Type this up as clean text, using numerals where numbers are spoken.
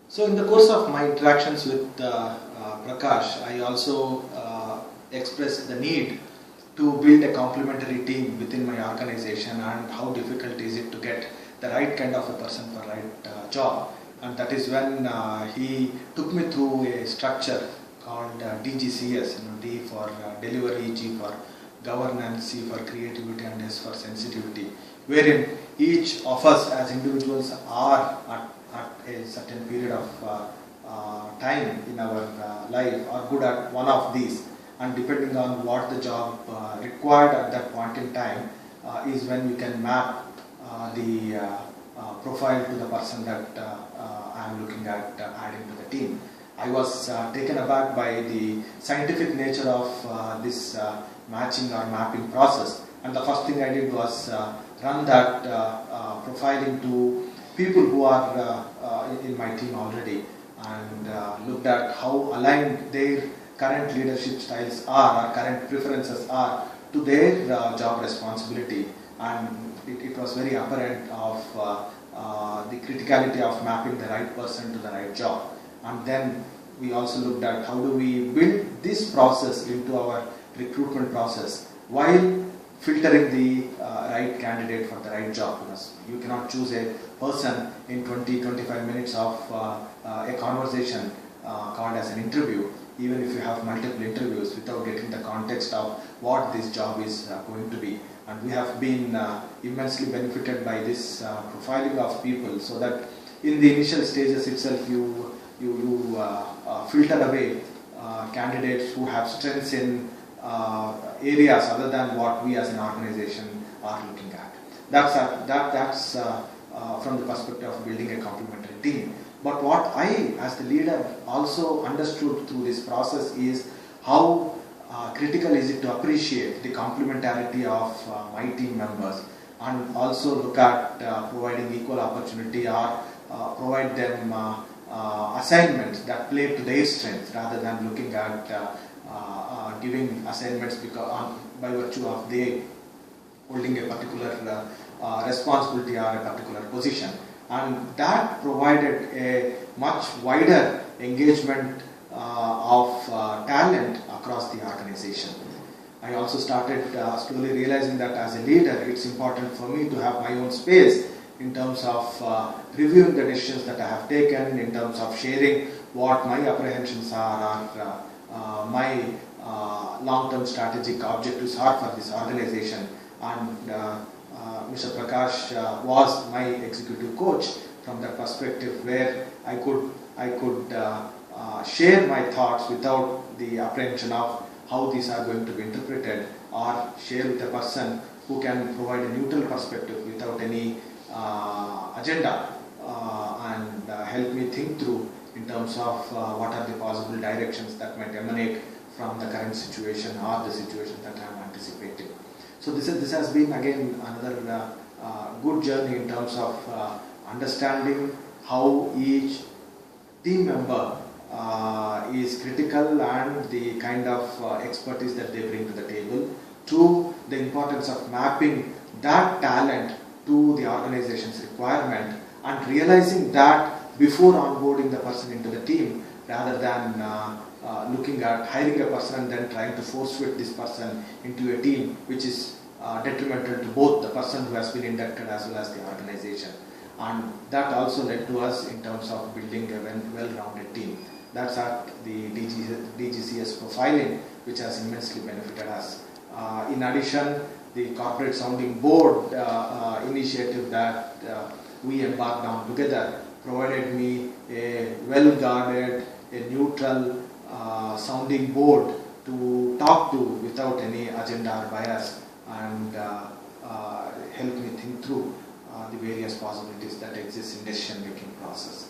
So in the course of my interactions with Prakash, I also expressed the need to build a complementary team within my organization, and how difficult is it to get the right kind of a person for right job. And that is when he took me through a structure called DGCS, D for delivery, G for governance, C for creativity, and S for sensitivity, wherein each of us as individuals are at a certain period of time in our life are good at one of these, and depending on what the job required at that point in time is when we can map the profile to the person that I am looking at adding to the team. I was taken aback by the scientific nature of this matching or mapping process, and the first thing I did was run that profiling to people who are in my team already, and looked at how aligned their current leadership styles are, or current preferences are, to their job responsibility. And it was very apparent of the criticality of mapping the right person to the right job. And then we also looked at how do we build this process into our recruitment process while filtering the right candidate for the right job, because you cannot choose a person in 20-25 minutes of a conversation called as an interview, even if you have multiple interviews, without getting the context of what this job is going to be. And we have been immensely benefited by this profiling of people, so that in the initial stages itself you filter away candidates who have strengths in areas other than what we as an organization are looking at. That's from the perspective of building a complementary team. But what I, as the leader, also understood through this process is how critical is it to appreciate the complementarity of my team members, and also look at providing equal opportunity, or provide them assignments that play to their strengths, rather than looking at giving assignments by virtue of they holding a particular responsibility or a particular position. And that provided a much wider engagement of talent across the organization. I also started slowly realizing that as a leader, it's important for me to have my own space in terms of reviewing the decisions that I have taken, in terms of sharing what my apprehensions are, or my long-term strategic objectives are for this organization. And Mr. Prakash was my executive coach from that perspective, where I could share my thoughts without the apprehension of how these are going to be interpreted, or share with a person who can provide a neutral perspective without any agenda, and help me think through in terms of what are the possible directions that might emanate from the current situation or the situation that I am anticipating. So this has been again another good journey in terms of understanding how each team member is critical, and the kind of expertise that they bring to the table, to the importance of mapping that talent to the organization's requirement, and realizing that before onboarding the person into the team, rather than looking at hiring a person and then trying to force fit this person into a team which is detrimental to both the person who has been inducted as well as the organization. And that also led to us in terms of building a well-rounded team. That's at the DGCS profiling, which has immensely benefited us. In addition, the corporate sounding board initiative that we embarked on together provided me a well-guarded, a neutral sounding board to talk to without any agenda or bias, and help me think through the various possibilities that exist in decision-making process.